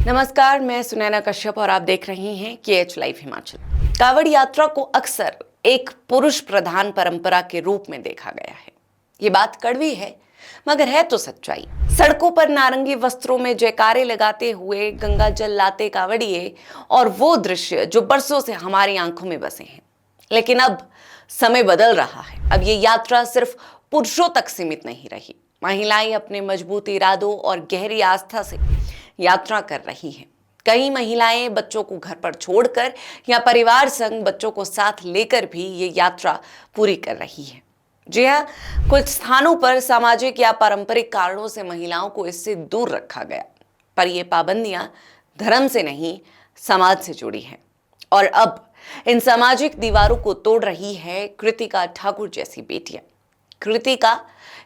नमस्कार, मैं सुनैना कश्यप और आप देख रही हैं KH लाइव हिमाचल। कांवड़ यात्रा को अक्सर एक पुरुष प्रधान परंपरा के रूप में देखा गया है। ये बात कड़वी है मगर है तो सच्चाई। सड़कों पर नारंगी वस्त्रों में जयकारे लगाते हुए गंगा जल लाते कांवड़िए और वो दृश्य जो बरसों से हमारी आंखों में बसे हैं। लेकिन अब समय बदल रहा है। अब ये यात्रा सिर्फ पुरुषों तक सीमित नहीं रही। महिलाएं अपने मजबूत इरादों और गहरी आस्था से यात्रा कर रही हैं। कई महिलाएं बच्चों को घर पर छोड़कर या परिवार संग बच्चों को साथ लेकर भी ये यात्रा पूरी कर रही है। जी हाँ, कुछ स्थानों पर सामाजिक या पारंपरिक कारणों से महिलाओं को इससे दूर रखा गया, पर ये पाबंदियां धर्म से नहीं समाज से जुड़ी हैं। और अब इन सामाजिक दीवारों को तोड़ रही है कृतिका ठाकुर जैसी बेटियां। कृतिका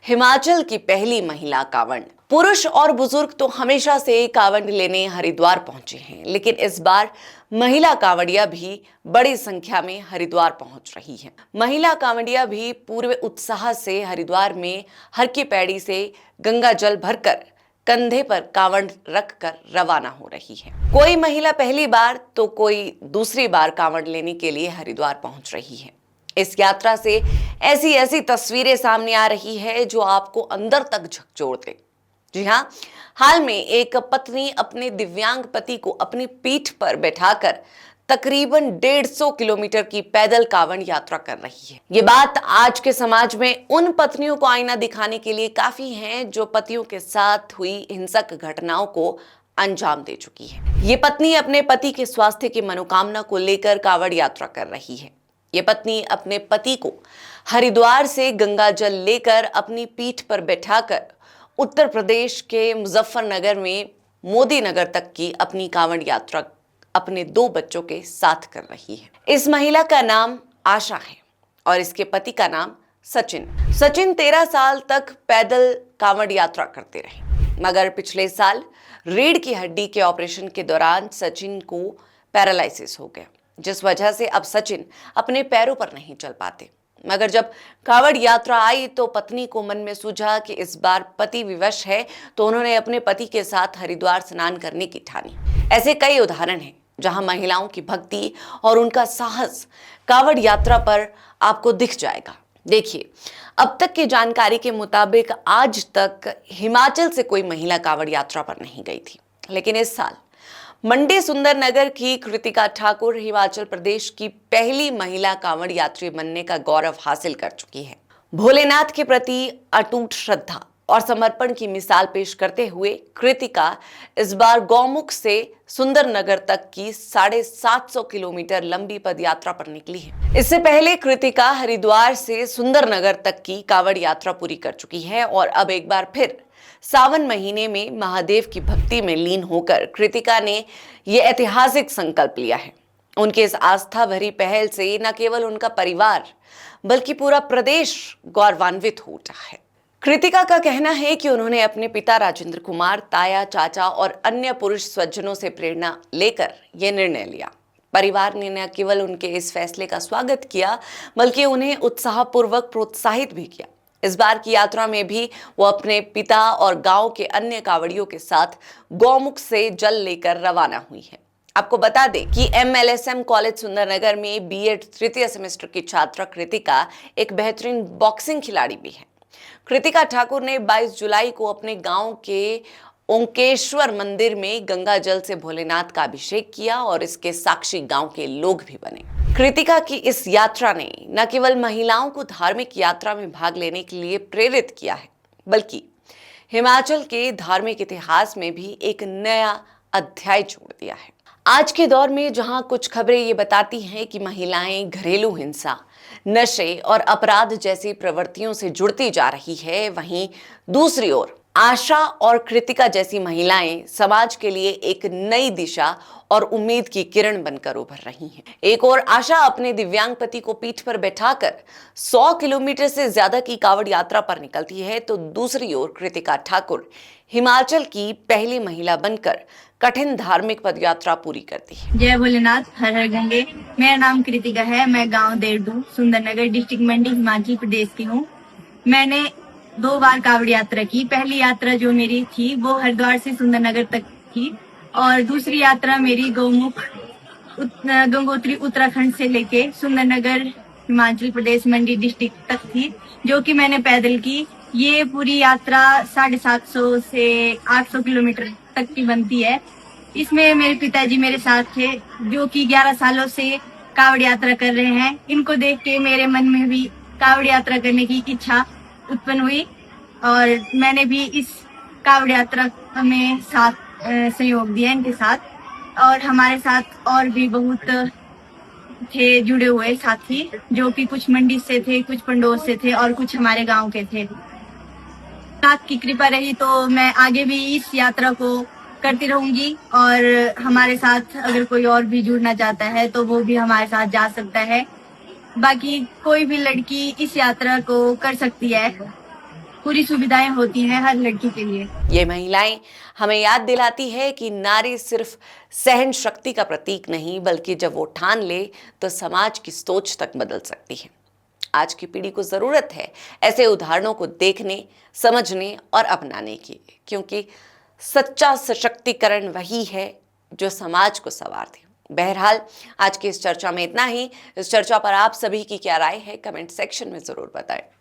हिमाचल की पहली महिला कांवड़। पुरुष और बुजुर्ग तो हमेशा से कांवड़ लेने हरिद्वार पहुंचे हैं, लेकिन इस बार महिला कांवड़िया भी बड़ी संख्या में हरिद्वार पहुंच रही हैं। महिला कांवड़िया भी पूरे उत्साह से हरिद्वार में हर की पैड़ी से गंगा जल भरकर कंधे पर कांवड़ रखकर रवाना हो रही है। कोई महिला पहली बार तो कोई दूसरी बार कांवड़ लेने के लिए हरिद्वार पहुंच रही है। इस यात्रा से ऐसी ऐसी तस्वीरें सामने आ रही है जो आपको अंदर तक झकझोर दे। जी हाँ, हाल में एक पत्नी अपने दिव्यांग पति को अपनी पीठ पर बैठाकर तकरीबन 150 किलोमीटर की पैदल कांवड़ यात्रा कर रही है। ये बात आज के समाज में उन पत्नियों को आईना दिखाने के लिए काफी है जो पतियों के साथ हुई हिंसक घटनाओं को अंजाम दे चुकी है। ये पत्नी अपने पति के स्वास्थ्य की मनोकामना को लेकर कांवड़ यात्रा कर रही है। ये पत्नी अपने पति को हरिद्वार से गंगा जल लेकर अपनी पीठ पर बैठाकर उत्तर प्रदेश के मुजफ्फरनगर में मोदी नगर तक की अपनी कांवड़ यात्रा अपने 2 बच्चों के साथ कर रही है। इस महिला का नाम आशा है और इसके पति का नाम सचिन। सचिन 13 साल तक पैदल कांवड़ यात्रा करते रहे, मगर पिछले साल रीढ़ की हड्डी के ऑपरेशन के दौरान सचिन को पैरालिसिस हो गया, जिस वजह से अब सचिन अपने पैरों पर नहीं चल पाते। मगर जब कांवड़ यात्रा आई तो पत्नी को मन में सूझा कि इस बार पति विवश है, तो उन्होंने अपने पति के साथ हरिद्वार स्नान करने की ठानी। ऐसे कई उदाहरण हैं जहां महिलाओं की भक्ति और उनका साहस कांवड़ यात्रा पर आपको दिख जाएगा। देखिए, अब तक की जानकारी के मुताबिक आज तक हिमाचल से कोई महिला कांवड़ यात्रा पर नहीं गई थी, लेकिन इस साल मंडी सुंदरनगर की कृतिका ठाकुर हिमाचल प्रदेश की पहली महिला कांवड़ यात्री बनने का गौरव हासिल कर चुकी है। भोलेनाथ के प्रति अटूट श्रद्धा और समर्पण की मिसाल पेश करते हुए कृतिका इस बार गौमुख से सुंदरनगर तक की 750 किलोमीटर लंबी पदयात्रा पर निकली है। इससे पहले कृतिका हरिद्वार से सुंदरनगर तक की कांवड़ यात्रा पूरी कर चुकी है और अब एक बार फिर सावन महीने में महादेव की भक्ति में लीन होकर कृतिका ने यह ऐतिहासिक संकल्प लिया है। उनके इस आस्था भरी पहल से न केवल उनका परिवार बल्कि पूरा प्रदेश गौरवान्वित हो उठा है। कृतिका का कहना है कि उन्होंने अपने पिता राजेंद्र कुमार, ताया, चाचा और अन्य पुरुष स्वजनों से प्रेरणा लेकर यह निर्णय लिया। परिवार ने न केवल उनके इस फैसले का स्वागत किया बल्कि उन्हें उत्साहपूर्वक प्रोत्साहित भी किया। इस बार की यात्रा में भी वो अपने पिता और गांव के अन्य कांवड़ियों के साथ गौमुख से जल लेकर रवाना हुई है। आपको बता दें कि MLSM कॉलेज सुंदरनगर में BEd 3य सेमेस्टर की छात्रा कृतिका एक बेहतरीन बॉक्सिंग खिलाड़ी भी है। कृतिका ठाकुर ने 22 जुलाई को अपने गांव के ओंकेश्वर मंदिर में गंगा जल से भोलेनाथ का अभिषेक किया और इसके साक्षी गांव के लोग भी बने। कृतिका की इस यात्रा ने न केवल महिलाओं को धार्मिक यात्रा में भाग लेने के लिए प्रेरित किया है, बल्कि हिमाचल के धार्मिक इतिहास में भी एक नया अध्याय जोड़ दिया है। आज के दौर में जहां कुछ खबरें ये बताती हैं कि महिलाएं घरेलू हिंसा, नशे और अपराध जैसी प्रवृत्तियों से जुड़ती जा रही है, वहीं दूसरी ओर आशा और कृतिका जैसी महिलाएं समाज के लिए एक नई दिशा और उम्मीद की किरण बनकर उभर रही हैं। एक और आशा अपने दिव्यांग पति को पीठ पर बैठाकर 100 किलोमीटर से ज्यादा की कांवड़ यात्रा पर निकलती है, तो दूसरी ओर कृतिका ठाकुर हिमाचल की पहली महिला बनकर कठिन धार्मिक पदयात्रा पूरी करती है। जय भोलेनाथ, हर हर गंगे। मेरा नाम कृतिका है। मैं गांव देरडू, सुंदरनगर डिस्ट्रिक्ट मंडी, हिमाचल प्रदेश की हूँ। मैंने 2 बार कांवड़ यात्रा की। पहली यात्रा जो मेरी थी वो हरिद्वार से सुंदरनगर तक की और दूसरी यात्रा मेरी गंगोत्री उत्तराखंड से लेके सुंदरनगर हिमाचल प्रदेश मंडी डिस्ट्रिक्ट तक थी, जो कि मैंने पैदल की। ये पूरी यात्रा 750 से 800 किलोमीटर तक की बनती है। इसमें मेरे पिताजी मेरे साथ थे, जो कि 11 सालों से कावड़ यात्रा कर रहे हैं। इनको देख के मेरे मन में भी कावड़ यात्रा करने की इच्छा उत्पन्न हुई और मैंने भी इस कावड़ यात्रा में साथ सहयोग दिया इनके साथ। और हमारे साथ और भी बहुत थे जुड़े हुए साथी, जो कि कुछ मंडी से थे, कुछ पंडोर से थे और कुछ हमारे गांव के थे। नाथ की कृपा रही तो मैं आगे भी इस यात्रा को करती रहूंगी और हमारे साथ अगर कोई और भी जुड़ना चाहता है तो वो भी हमारे साथ जा सकता है। बाकी कोई भी लड़की इस यात्रा को कर सकती है, पूरी सुविधाएं होती हैं हर लड़की के लिए। ये महिलाएं हमें याद दिलाती है कि नारी सिर्फ सहन शक्ति का प्रतीक नहीं, बल्कि जब वो ठान ले तो समाज की सोच तक बदल सकती है। आज की पीढ़ी को जरूरत है ऐसे उदाहरणों को देखने, समझने और अपनाने की, क्योंकि सच्चा सशक्तिकरण वही है जो समाज को संवार दे। बहरहाल आज की इस चर्चा में इतना ही। इस चर्चा पर आप सभी की क्या राय है, कमेंट सेक्शन में जरूर बताएं।